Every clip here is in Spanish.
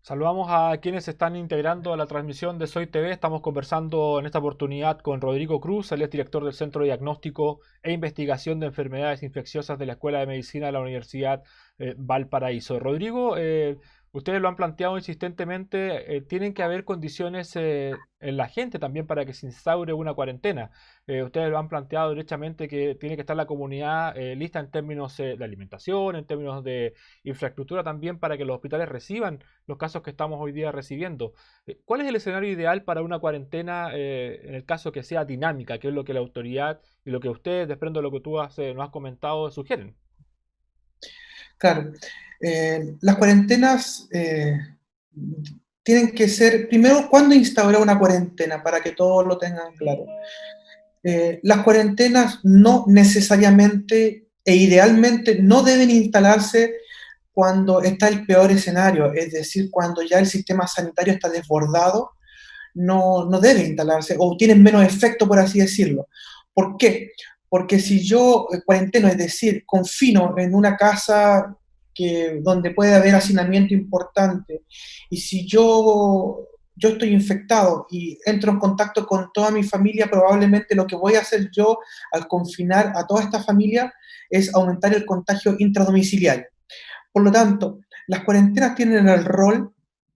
Saludamos a quienes se están integrando a la transmisión de Soy TV. Estamos conversando en esta oportunidad con Rodrigo Cruz, él es director del Centro de Diagnóstico e Investigación de Enfermedades Infecciosas de la Escuela de Medicina de la Universidad Valparaíso. Rodrigo, ustedes lo han planteado insistentemente, tienen que haber condiciones en la gente también para que se instaure una cuarentena. Ustedes lo han planteado derechamente que tiene que estar la comunidad lista en términos de alimentación, en términos de infraestructura también para que los hospitales reciban los casos que estamos hoy día recibiendo. ¿Cuál es el escenario ideal para una cuarentena en el caso que sea dinámica, que es lo que la autoridad y lo que ustedes, desprendo de lo que tú nos has comentado, sugieren? Claro, las cuarentenas tienen que ser, primero, ¿cuándo instaurar una cuarentena? Para que todos lo tengan claro. Las cuarentenas no necesariamente e idealmente no deben instalarse cuando está el peor escenario, es decir, cuando ya el sistema sanitario está desbordado, no debe instalarse o tienen menos efecto, por así decirlo. ¿Por qué? Porque si yo cuarenteno, es decir, confino en una casa donde puede haber hacinamiento importante, y si yo estoy infectado y entro en contacto con toda mi familia, probablemente lo que voy a hacer yo al confinar a toda esta familia es aumentar el contagio intradomiciliario. Por lo tanto, las cuarentenas tienen el rol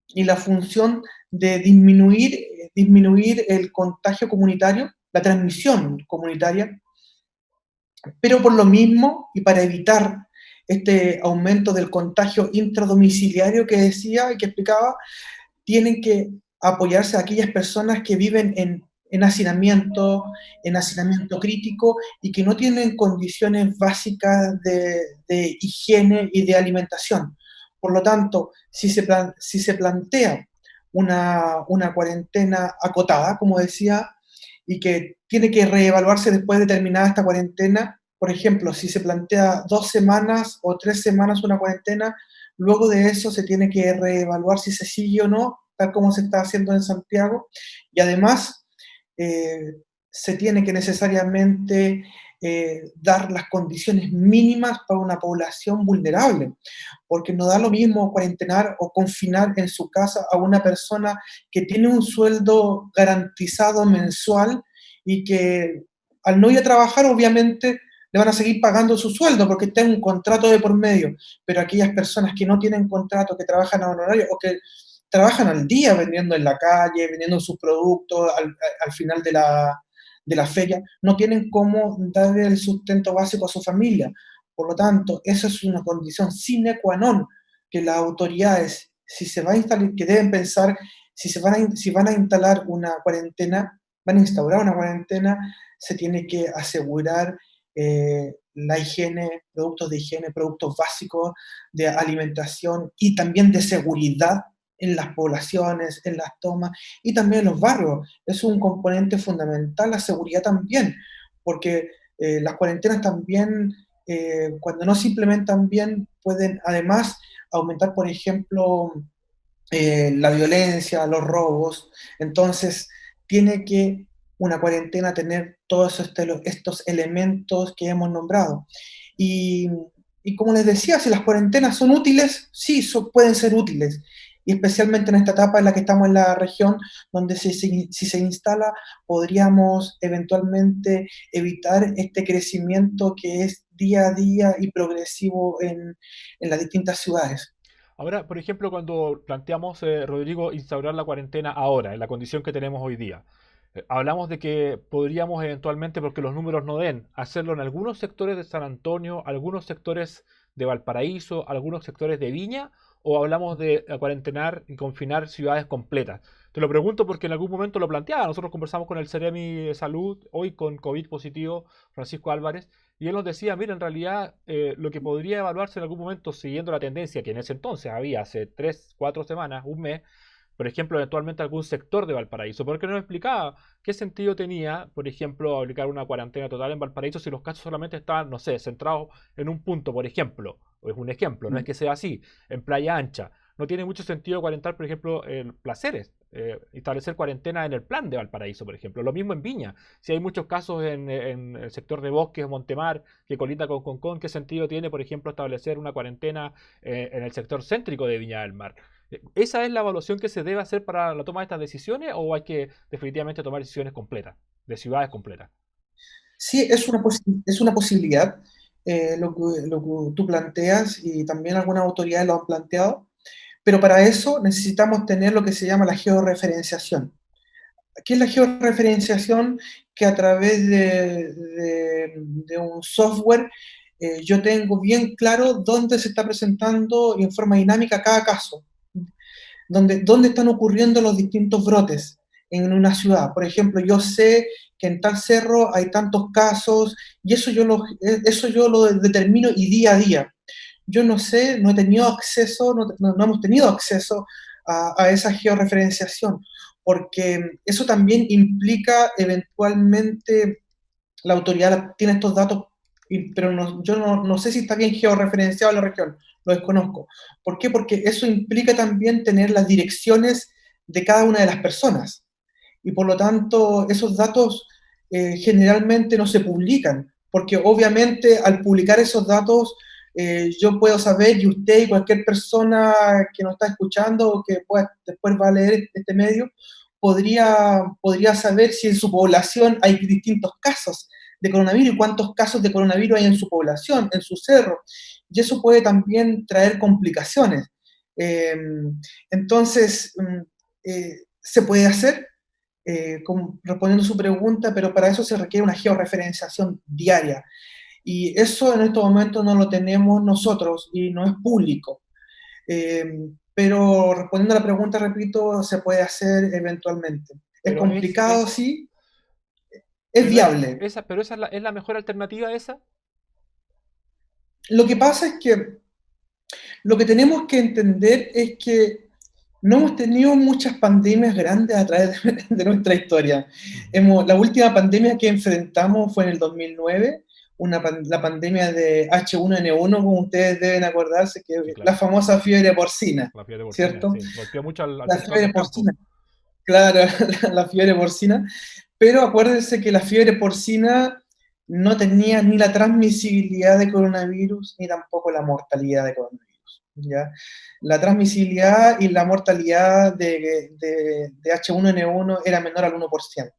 y la función de disminuir el contagio comunitario, la transmisión comunitaria, pero por lo mismo y para evitar este aumento del contagio intradomiciliario que decía y que explicaba, tienen que apoyarse a aquellas personas que viven en hacinamiento crítico y que no tienen condiciones básicas de higiene y de alimentación. Por lo tanto, si se plantea una cuarentena acotada, como decía, y que tiene que reevaluarse después de terminada esta cuarentena, por ejemplo, si se plantea 2 semanas o 3 semanas una cuarentena, luego de eso se tiene que reevaluar si se sigue o no, tal como se está haciendo en Santiago. Y además, eh, se tiene que necesariamente dar las condiciones mínimas para una población vulnerable, porque no da lo mismo cuarentenar o confinar en su casa a una persona que tiene un sueldo garantizado mensual y que al no ir a trabajar, obviamente, le van a seguir pagando su sueldo porque está en un contrato de por medio, pero aquellas personas que no tienen contrato, que trabajan a honorario o que trabajan al día vendiendo en la calle, vendiendo sus productos al final de la feria, no tienen cómo dar el sustento básico a su familia. Por lo tanto, esa es una condición sine qua non que las autoridades, si se va a instalar, que deben pensar si van a instalar una cuarentena, van a instaurar una cuarentena, se tiene que asegurar la higiene, productos de higiene, productos básicos de alimentación y también de seguridad en las poblaciones, en las tomas y también en los barrios. Es un componente fundamental la seguridad también, porque las cuarentenas también, cuando no se implementan bien, pueden además aumentar, por ejemplo, la violencia, los robos. Entonces, tiene que una cuarentena tener todos estos elementos que hemos nombrado. Y, y como les decía, si las cuarentenas son útiles, sí, pueden ser útiles. Y especialmente en esta etapa en la que estamos en la región, donde si se instala, podríamos eventualmente evitar este crecimiento que es día a día y progresivo en las distintas ciudades. Ahora, por ejemplo, cuando planteamos, Rodrigo, instaurar la cuarentena ahora, en la condición que tenemos hoy día, hablamos de que podríamos eventualmente, porque los números no den, hacerlo en algunos sectores de San Antonio, algunos sectores de Valparaíso, algunos sectores de Viña, o hablamos de cuarentenar y confinar ciudades completas. Te lo pregunto porque en algún momento lo planteaba. Nosotros conversamos con el Ceremi de Salud, hoy con COVID positivo, Francisco Álvarez, y él nos decía, mira, en realidad lo que podría evaluarse en algún momento siguiendo la tendencia que en ese entonces había, hace 3, 4 semanas, un mes, por ejemplo, eventualmente algún sector de Valparaíso, porque no nos explicaba qué sentido tenía, por ejemplo, aplicar una cuarentena total en Valparaíso si los casos solamente estaban, no sé, centrados en un punto, por ejemplo, o es un ejemplo, no es que sea así, en Playa Ancha. No tiene mucho sentido cuarentar, por ejemplo, en Placeres, establecer cuarentena en el plan de Valparaíso, por ejemplo. Lo mismo en Viña. Si hay muchos casos en el sector de Bosques, Montemar, que colita con Concón, ¿qué sentido tiene, por ejemplo, establecer una cuarentena en el sector céntrico de Viña del Mar? ¿Esa es la evaluación que se debe hacer para la toma de estas decisiones o hay que definitivamente tomar decisiones completas, de ciudades completas? Sí, es una posibilidad lo que tú planteas y también algunas autoridades lo han planteado, pero para eso necesitamos tener lo que se llama la georreferenciación. ¿Qué es la georreferenciación? Que a través de un software yo tengo bien claro dónde se está presentando en forma dinámica cada caso, dónde están ocurriendo los distintos brotes en una ciudad. Por ejemplo, yo sé que en tal cerro hay tantos casos y eso yo lo determino y día a día. Yo no sé, no he tenido acceso, no hemos tenido acceso a esa georreferenciación, porque eso también implica eventualmente la autoridad tiene estos datos, pero yo no sé si está bien georreferenciado la región, lo desconozco. ¿Por qué? Porque eso implica también tener las direcciones de cada una de las personas y por lo tanto esos datos generalmente no se publican, porque obviamente al publicar esos datos yo puedo saber y usted y cualquier persona que nos está escuchando o que después va a leer este medio podría saber si en su población hay distintos casos de coronavirus y cuántos casos de coronavirus hay en su población, en su cerro. Y eso puede también traer complicaciones. Eh, entonces, se puede hacer, respondiendo a su pregunta, pero para eso se requiere una georreferenciación diaria. Y eso en estos momentos no lo tenemos nosotros y no es público. Eh, pero respondiendo a la pregunta, repito, se puede hacer eventualmente. Es Pero complicado, sí, es viable. pero esa es la mejor alternativa esa. Lo que pasa es que lo que tenemos que entender es que no hemos tenido muchas pandemias grandes a través de nuestra historia. Ujú. La última pandemia que enfrentamos fue en el 2009, la pandemia de H1N1, como ustedes deben acordarse, que Sí, la claro. famosa fiebre porcina, La fiebre porcina, ¿cierto? sí. Golpeó mucho al La sector fiebre del campo. porcina, claro, la fiebre porcina. Pero acuérdense que la fiebre porcina no tenía ni la transmisibilidad de coronavirus ni tampoco la mortalidad de coronavirus. ¿Ya? La transmisibilidad y la mortalidad de H1N1 era menor al 1%.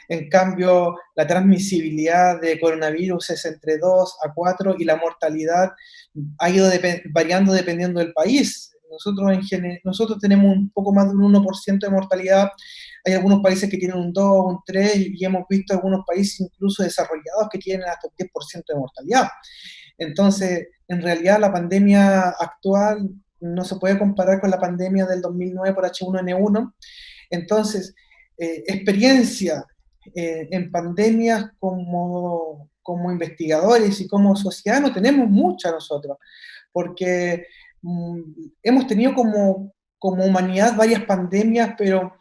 En cambio, la transmisibilidad de coronavirus es entre 2 a 4 y la mortalidad ha ido variando dependiendo del país. Nosotros tenemos un poco más de un 1% de mortalidad. Hay algunos países que tienen un 2, un 3 y hemos visto algunos países incluso desarrollados que tienen hasta un 10% de mortalidad. Entonces, en realidad la pandemia actual no se puede comparar con la pandemia del 2009 por H1N1. Entonces, experiencia en pandemias como investigadores y como sociedad no tenemos mucha nosotros, porque mm, hemos tenido como humanidad varias pandemias, pero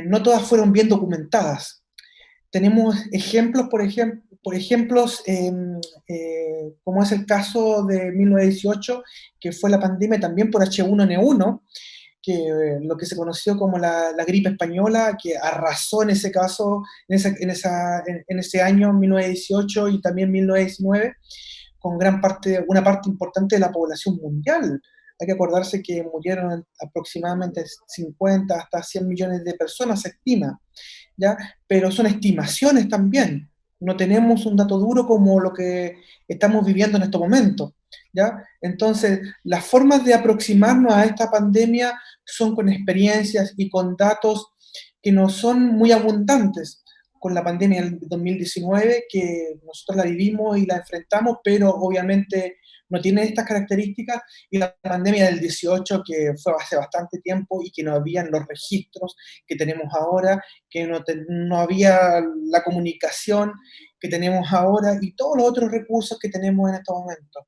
no todas fueron bien documentadas. Tenemos ejemplos, por ejemplos, como es el caso de 1918, que fue la pandemia también por H1N1, que lo que se conoció como la gripe española, que arrasó en ese caso, en ese año 1918 y también 1919, con una parte importante de la población mundial. Hay que acordarse que murieron aproximadamente 50 hasta 100 millones de personas, se estima, ¿ya? Pero son estimaciones también. No tenemos un dato duro como lo que estamos viviendo en estos momentos, ¿ya? Entonces, las formas de aproximarnos a esta pandemia son con experiencias y con datos que no son muy abundantes. Con la pandemia del 2019, que nosotros la vivimos y la enfrentamos, pero obviamente no tiene estas características, y la pandemia del 18, que fue hace bastante tiempo y que no habían los registros que tenemos ahora, que no había la comunicación que tenemos ahora y todos los otros recursos que tenemos en estos momentos.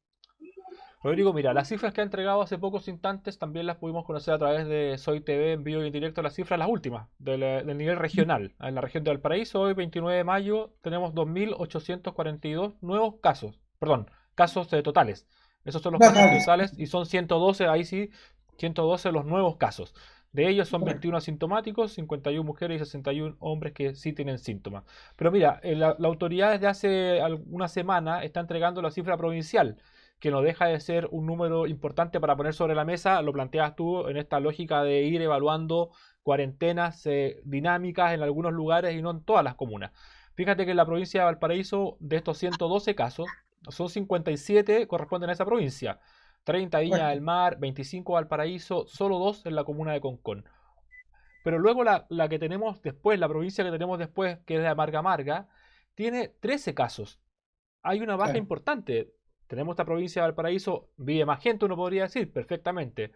Rodrigo, mira, las cifras que ha entregado hace pocos instantes también las pudimos conocer a través de Soy TV en vivo y en directo, las cifras, las últimas, del nivel regional. En la región de Valparaíso, hoy 29 de mayo, tenemos 2.842 nuevos casos, perdón, casos totales. Esos son los casos Natales, totales y son 112, ahí sí, 112 los nuevos casos. De ellos son correcto. 21 asintomáticos, 51 mujeres y 61 hombres que sí tienen síntomas. Pero mira, la autoridad desde hace alguna semana está entregando la cifra provincial que no deja de ser un número importante para poner sobre la mesa, lo planteas tú en esta lógica de ir evaluando cuarentenas dinámicas en algunos lugares y no en todas las comunas. Fíjate que en la provincia de Valparaíso, de estos 112 casos, son 57 corresponden a esa provincia. 30 Viña del Correcto. Mar, 25 Valparaíso, solo 2 en la comuna de Concón. Pero luego la que tenemos después, la provincia que tenemos después, que es la Marga Marga, tiene 13 casos. Hay una baja Claro. importante. Tenemos esta provincia de Valparaíso, vive más gente, uno podría decir, perfectamente.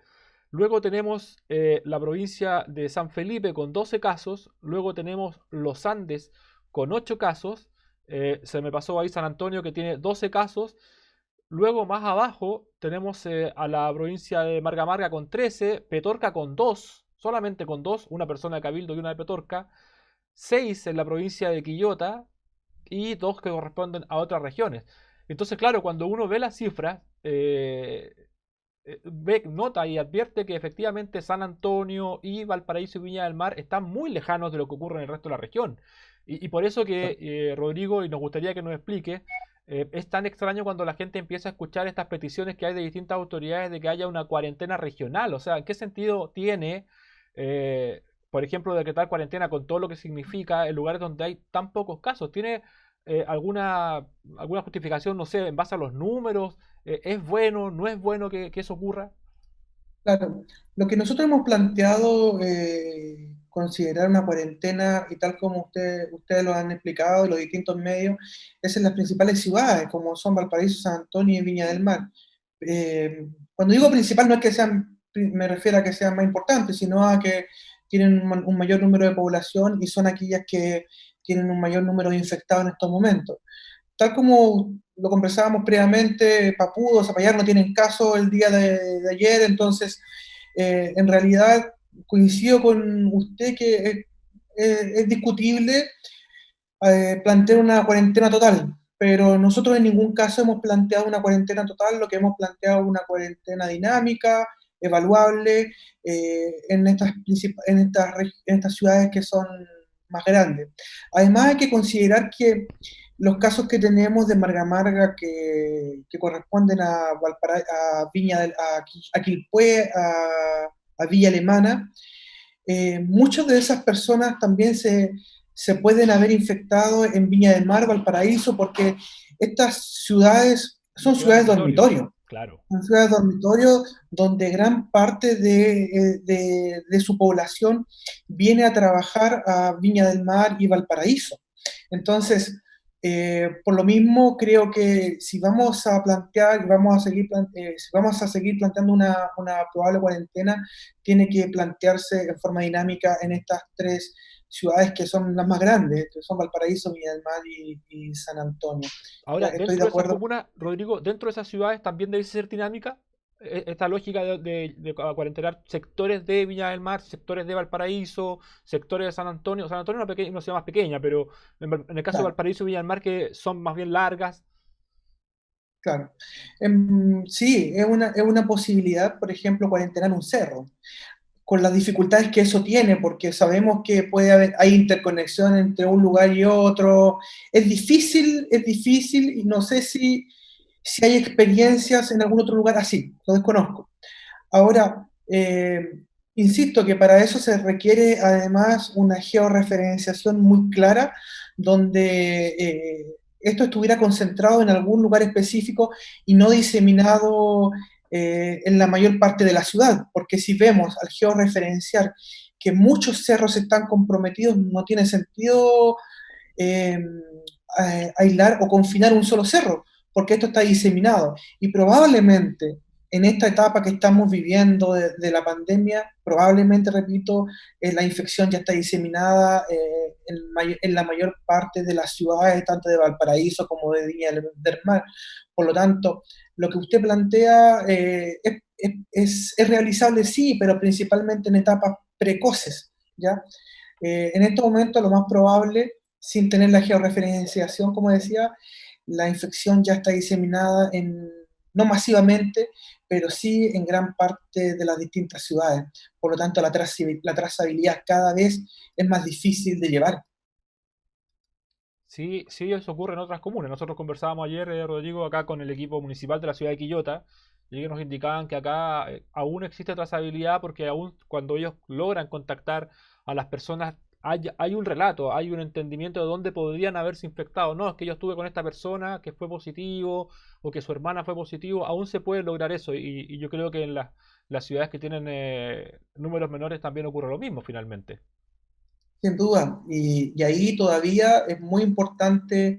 Luego tenemos la provincia de San Felipe con 12 casos. Luego tenemos los Andes con 8 casos. Se me pasó ahí San Antonio que tiene 12 casos. Luego más abajo tenemos a la provincia de Marga Marga con 13, Petorca con 2, solamente con 2, una persona de Cabildo y una de Petorca, 6 en la provincia de Quillota y 2 que corresponden a otras regiones. Entonces, claro, cuando uno ve las cifras, ve, nota y advierte que efectivamente San Antonio y Valparaíso y Viña del Mar están muy lejanos de lo que ocurre en el resto de la región. Y por eso que, Rodrigo, y nos gustaría que nos explique, es tan extraño cuando la gente empieza a escuchar estas peticiones que hay de distintas autoridades de que haya una cuarentena regional. O sea, ¿en qué sentido tiene, por ejemplo, decretar cuarentena con todo lo que significa en lugares donde hay tan pocos casos? ¿Tiene alguna justificación, no sé, en base a los números? ¿Es bueno, no es bueno que eso ocurra? Claro, lo que nosotros hemos planteado, considerar una cuarentena, y tal como ustedes lo han explicado en los distintos medios, es en las principales ciudades, como son Valparaíso, San Antonio y Viña del Mar. Cuando digo principal, no es que sean, me refiero a que sean más importantes, sino a que tienen un mayor número de población y son aquellas que tienen un mayor número de infectados en estos momentos. Tal como lo conversábamos previamente, Papudo, Zapallar no tienen caso el día de ayer, entonces en realidad coincido con usted que es discutible plantear una cuarentena total, pero nosotros en ningún caso hemos planteado una cuarentena total, lo que hemos planteado es una cuarentena dinámica, evaluable, en estas ciudades que son más grandes. Además hay que considerar que los casos que tenemos de Marga Marga que corresponden a, a Viña a Quilpué, a Villa Alemana, muchas de esas personas también se pueden haber infectado en Viña del Mar, Valparaíso, porque estas ciudades son Ciudad ciudades dormitorio, dormitorio. claro. Son ciudades dormitorio donde gran parte de su población viene a trabajar a Viña del Mar y Valparaíso. Entonces, por lo mismo, creo que si vamos a plantear, si vamos a seguir planteando una probable cuarentena, tiene que plantearse en forma dinámica en estas tres ciudades que son las más grandes, que son Valparaíso, Viña del Mar y San Antonio. Ya, Ahora, estoy dentro de de esas acuerdo. comunas, Rodrigo, dentro de esas ciudades también debe ser dinámica esta lógica de cuarentenar sectores de Viña del Mar, sectores de Valparaíso, sectores de San Antonio. San Antonio es una ciudad más pequeña, pero en el caso de Claro. Valparaíso y Viña del Mar, que son más bien largas. Claro. Sí, es una posibilidad, por ejemplo, cuarentenar un cerro, con las dificultades que eso tiene, porque sabemos que puede haber, hay interconexión entre un lugar y otro. Es difícil, y no sé si hay experiencias en algún otro lugar así, lo desconozco. Ahora, insisto que para eso se requiere además una georreferenciación muy clara, donde esto estuviera concentrado en algún lugar específico y no diseminado en la mayor parte de la ciudad, porque si vemos al georreferenciar que muchos cerros están comprometidos, no tiene sentido eh, aislar o confinar un solo cerro, porque esto está diseminado. Y probablemente en esta etapa que estamos viviendo de la pandemia, probablemente, repito, la infección ya está diseminada en la mayor parte de las ciudades, tanto de Valparaíso como de Viña del Mar. Por lo tanto, lo que usted plantea es realizable, sí, pero principalmente en etapas precoces, ¿ya? En estos momentos lo más probable, sin tener la georreferenciación, como decía, la infección ya está diseminada no masivamente, pero sí en gran parte de las distintas ciudades. Por lo tanto, la trazabilidad cada vez es más difícil de llevar. Sí, sí, eso ocurre en otras comunas. Nosotros conversábamos ayer, Rodrigo, acá con el equipo municipal de la ciudad de Quillota, y ellos nos indicaban que acá aún existe trazabilidad porque aún cuando ellos logran contactar a las personas, hay un relato, hay un entendimiento de dónde podrían haberse infectado. No, es que yo estuve con esta persona que fue positivo o que su hermana fue positivo, aún se puede lograr eso. Y yo creo que en las ciudades que tienen números menores también ocurre lo mismo finalmente. Sin duda, y ahí todavía es muy importante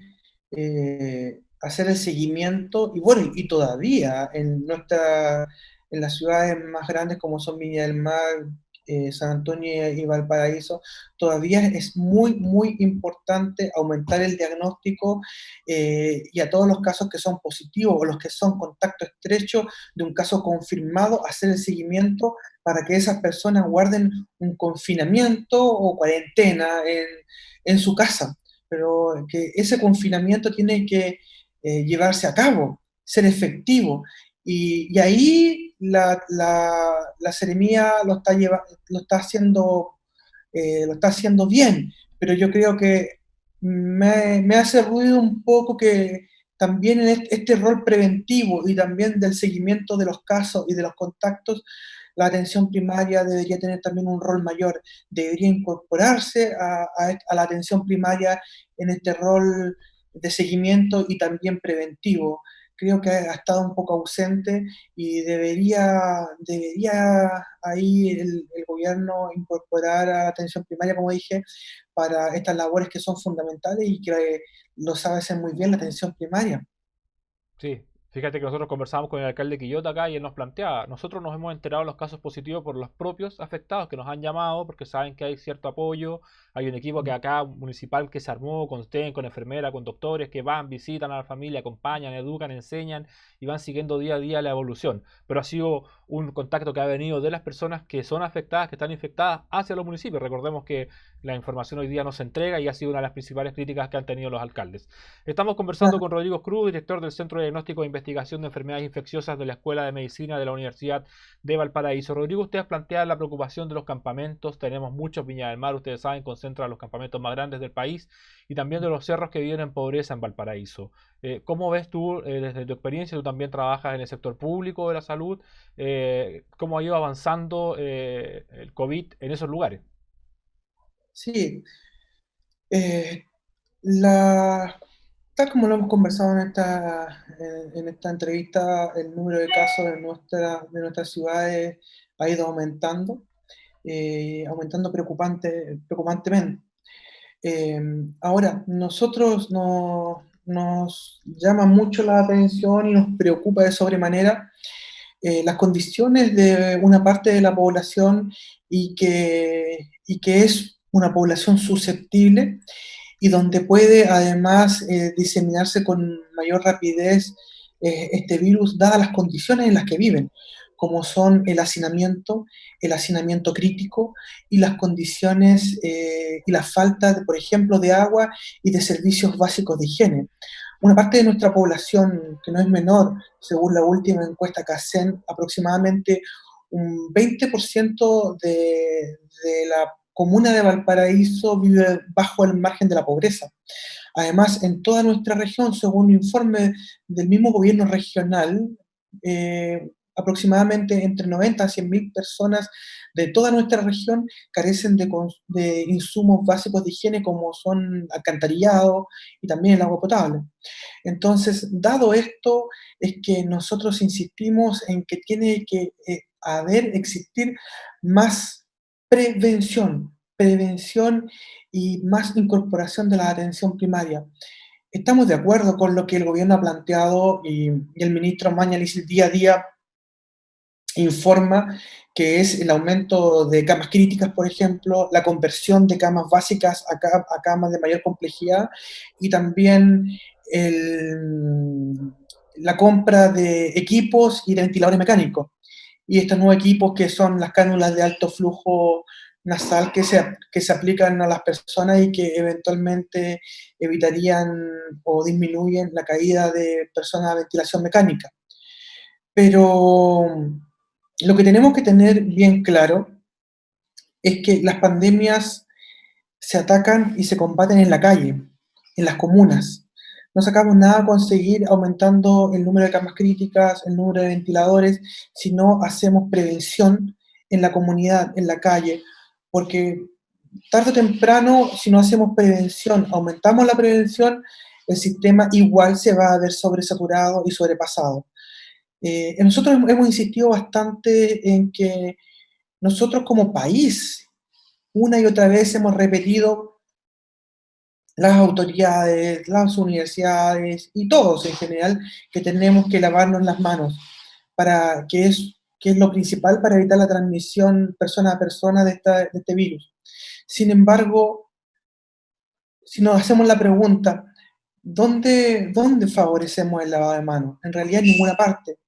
hacer el seguimiento, y bueno, y todavía en las ciudades más grandes como son Viña del Mar, San Antonio y Valparaíso, todavía es muy, muy importante aumentar el diagnóstico y a todos los casos que son positivos o los que son contacto estrecho de un caso confirmado, hacer el seguimiento para que esas personas guarden un confinamiento o cuarentena en su casa, pero que ese confinamiento tiene que llevarse a cabo, ser efectivo. Y ahí la seremía lo está lo está haciendo bien, pero yo creo que me hace ruido un poco que también en este rol preventivo y también del seguimiento de los casos y de los contactos, la atención primaria debería tener también un rol mayor, debería incorporarse a la atención primaria en este rol de seguimiento y también preventivo. Creo que ha estado un poco ausente y debería ahí el gobierno incorporar a la atención primaria, como dije, para estas labores que son fundamentales y que lo sabe hacer muy bien la atención primaria. Sí, fíjate que nosotros conversamos con el alcalde de Quillota acá y él nos planteaba, nosotros nos hemos enterado de los casos positivos por los propios afectados que nos han llamado porque saben que hay cierto apoyo, hay un equipo que acá municipal que se armó con TEN, con enfermeras, con doctores que van, visitan a la familia, acompañan, educan, enseñan y van siguiendo día a día la evolución. Pero ha sido un contacto que ha venido de las personas que son afectadas, que están infectadas hacia los municipios. Recordemos que la información hoy día no se entrega y ha sido una de las principales críticas que han tenido los alcaldes. Estamos conversando con Rodrigo Cruz, director del Centro de Diagnóstico e Investigación de Enfermedades Infecciosas de la Escuela de Medicina de la Universidad de Valparaíso. Rodrigo, usted plantea la preocupación de los campamentos. Tenemos muchos, Viña del Mar, ustedes saben, concentra los campamentos más grandes del país y también de los cerros que viven en pobreza en Valparaíso. ¿Cómo ves tú, desde tu experiencia, tú también trabajas en el sector público de la salud, cómo ha ido avanzando el COVID en esos lugares? Sí, eh, la, tal como lo hemos conversado en esta entrevista, el número de casos de nuestras ciudades ha ido aumentando, aumentando preocupantemente. Eh, Ahora, nos llama mucho la atención y nos preocupa de sobremanera las condiciones de una parte de la población y que es una población susceptible y donde puede además diseminarse con mayor rapidez este virus, dadas las condiciones en las que viven, como son el hacinamiento crítico y las condiciones y la falta, por ejemplo, de agua y de servicios básicos de higiene. Una parte de nuestra población, que no es menor, según la última encuesta CACEN, aproximadamente un 20% de la comuna de Valparaíso vive bajo el margen de la pobreza. Además, en toda nuestra región, según un informe del mismo gobierno regional, aproximadamente entre 90 a 100 mil personas de toda nuestra región carecen de insumos básicos de higiene como son alcantarillado y también el agua potable. Entonces, dado esto, es que nosotros insistimos en que tiene que existir más prevención y más incorporación de la atención primaria. Estamos de acuerdo con lo que el gobierno ha planteado y el ministro Mañalich día a día informa, que es el aumento de camas críticas, por ejemplo, la conversión de camas básicas a camas de mayor complejidad y también el, la compra de equipos y de ventiladores mecánicos. Y estos nuevos equipos que son las cánulas de alto flujo nasal que se aplican a las personas y que eventualmente evitarían o disminuyen la caída de personas a ventilación mecánica. Pero lo que tenemos que tener bien claro es que las pandemias se atacan y se combaten en la calle. en las comunas. No sacamos nada con seguir aumentando el número de camas críticas, el número de ventiladores, si no hacemos prevención en la comunidad, en la calle, porque tarde o temprano, si no hacemos prevención, aumentamos la prevención, el sistema igual se va a ver sobresaturado y sobrepasado. Nosotros hemos insistido bastante en que nosotros como país, una y otra vez hemos repetido, las autoridades, las universidades y todos en general, que tenemos que lavarnos las manos, para que es lo principal para evitar la transmisión persona a persona de este virus. Sin embargo, si nos hacemos la pregunta, ¿dónde favorecemos el lavado de manos? En realidad en ninguna parte.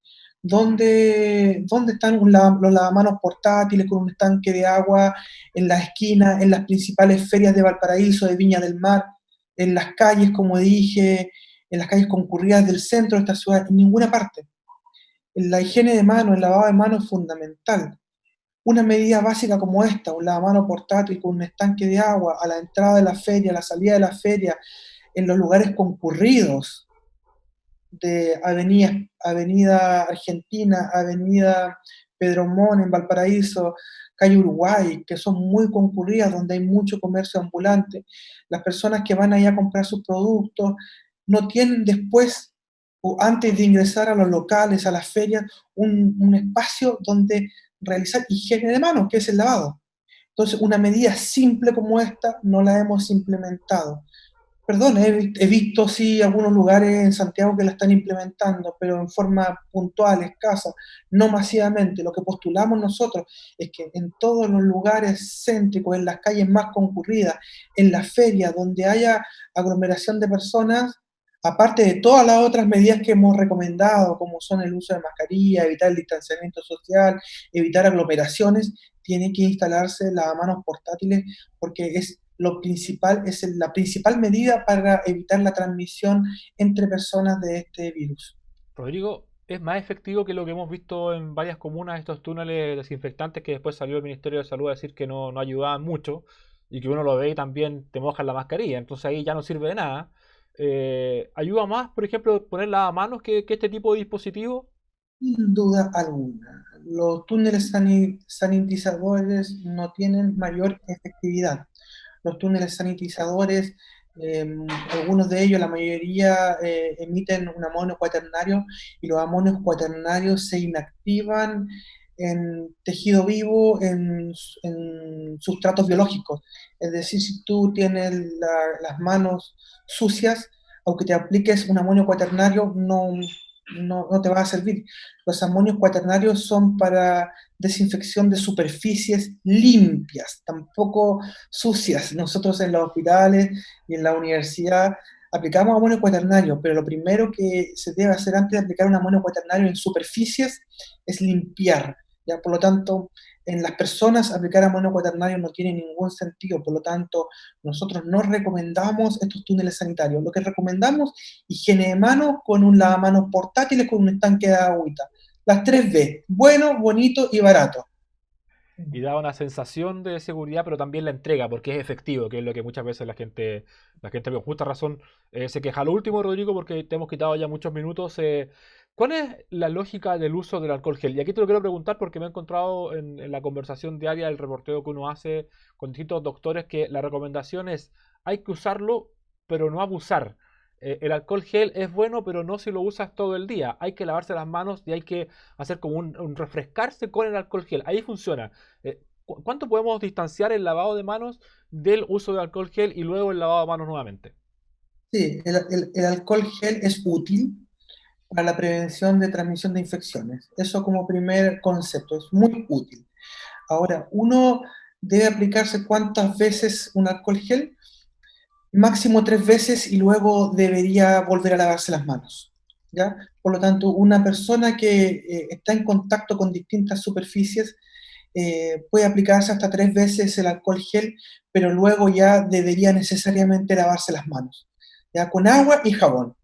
¿Dónde están los lavamanos portátiles con un estanque de agua en la esquina, en las principales ferias de Valparaíso, de Viña del Mar, en las calles, como dije, en las calles concurridas del centro de esta ciudad? En ninguna parte. La higiene de manos, el lavado de manos es fundamental. Una medida básica como esta, un lavamanos portátil con un estanque de agua a la entrada de la feria, a la salida de la feria, en los lugares concurridos de Avenida Argentina, Avenida Pedro Montt en Valparaíso, calle Uruguay, que son muy concurridas, donde hay mucho comercio ambulante. Las personas que van ahí a comprar sus productos no tienen después o antes de ingresar a los locales, a las ferias, un espacio donde realizar higiene de manos, que es el lavado. Entonces, una medida simple como esta no la hemos implementado. Perdón, he visto sí algunos lugares en Santiago que la están implementando, pero en forma puntual, escasa, no masivamente. Lo que postulamos nosotros es que en todos los lugares céntricos, en las calles más concurridas, en las ferias, donde haya aglomeración de personas, aparte de todas las otras medidas que hemos recomendado, como son el uso de mascarilla, evitar el distanciamiento social, evitar aglomeraciones, tiene que instalarse lavamanos portátiles porque es lo principal, es la principal medida para evitar la transmisión entre personas de este virus. Rodrigo, ¿es más efectivo que lo que hemos visto en varias comunas, estos túneles desinfectantes que después salió el Ministerio de Salud a decir que no ayudaban mucho y que uno lo ve y también te mojan la mascarilla? Entonces ahí ya no sirve de nada. ¿Ayuda más, por ejemplo, poner lavamanos que este tipo de dispositivo? Sin duda alguna, los túneles sanitizadores no tienen mayor efectividad. Los túneles sanitizadores, eh, algunos de ellos, la mayoría, emiten un amonio cuaternario y los amonios cuaternarios se inactivan en tejido vivo, en sustratos biológicos. Es decir, si tú tienes las manos sucias, aunque te apliques un amonio cuaternario, no te va a servir. Los amonios cuaternarios son para desinfección de superficies limpias, tampoco sucias. Nosotros en los hospitales y en la universidad aplicamos amonio cuaternario, pero lo primero que se debe hacer antes de aplicar un amonio cuaternario en superficies es limpiar. ¿Ya? Por lo tanto, en las personas aplicar amonio cuaternario no tiene ningún sentido. Por lo tanto, nosotros no recomendamos estos túneles sanitarios. Lo que recomendamos, higiene de manos con un lavamanos portátil con un estanque de agüita. Las 3 B, bueno, bonito y barato. Y da una sensación de seguridad, pero también la entrega, porque es efectivo, que es lo que muchas veces la gente con justa razón se queja. Lo último, Rodrigo, porque te hemos quitado ya muchos minutos, ¿cuál es la lógica del uso del alcohol gel? Y aquí te lo quiero preguntar porque me he encontrado en la conversación diaria, el reporteo que uno hace con distintos doctores, que la recomendación es, hay que usarlo, pero no abusar. El alcohol gel es bueno, pero no si lo usas todo el día. Hay que lavarse las manos y hay que hacer como un refrescarse con el alcohol gel. Ahí funciona. ¿Cuánto podemos distanciar el lavado de manos del uso de alcohol gel y luego el lavado de manos nuevamente? Sí, el alcohol gel es útil para la prevención de transmisión de infecciones. Eso como primer concepto, es muy útil. Ahora, uno debe aplicarse cuántas veces un alcohol gel, máximo 3 veces y luego debería volver a lavarse las manos. ¿Ya? Por lo tanto, una persona que está en contacto con distintas superficies puede aplicarse hasta 3 veces el alcohol gel, pero luego ya debería necesariamente lavarse las manos, ya con agua y jabón.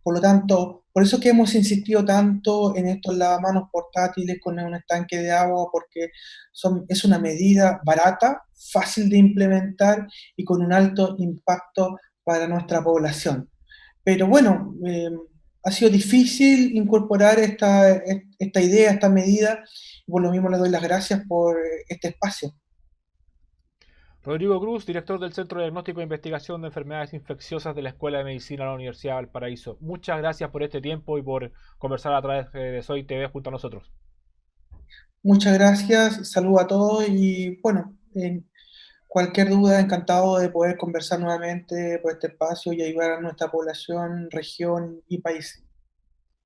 Por lo tanto, por eso que hemos insistido tanto en estos lavamanos portátiles con un estanque de agua, porque es una medida barata, fácil de implementar y con un alto impacto para nuestra población. Pero bueno, ha sido difícil incorporar esta idea, esta medida, y por lo mismo le doy las gracias por este espacio. Rodrigo Cruz, director del Centro de Diagnóstico e Investigación de Enfermedades Infecciosas de la Escuela de Medicina de la Universidad de Valparaíso. Muchas gracias por este tiempo y por conversar a través de Soy TV junto a nosotros. Muchas gracias, saludo a todos y bueno, cualquier duda, encantado de poder conversar nuevamente por este espacio y ayudar a nuestra población, región y país.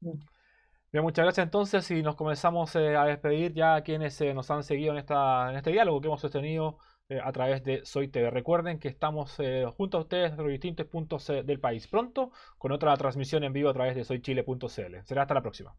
Bien, muchas gracias entonces y nos comenzamos a despedir ya a quienes nos han seguido en este diálogo que hemos sostenido a través de Soy TV. Recuerden que estamos junto a ustedes en los distintos puntos del país pronto con otra transmisión en vivo a través de soychile.cl. Será hasta la próxima.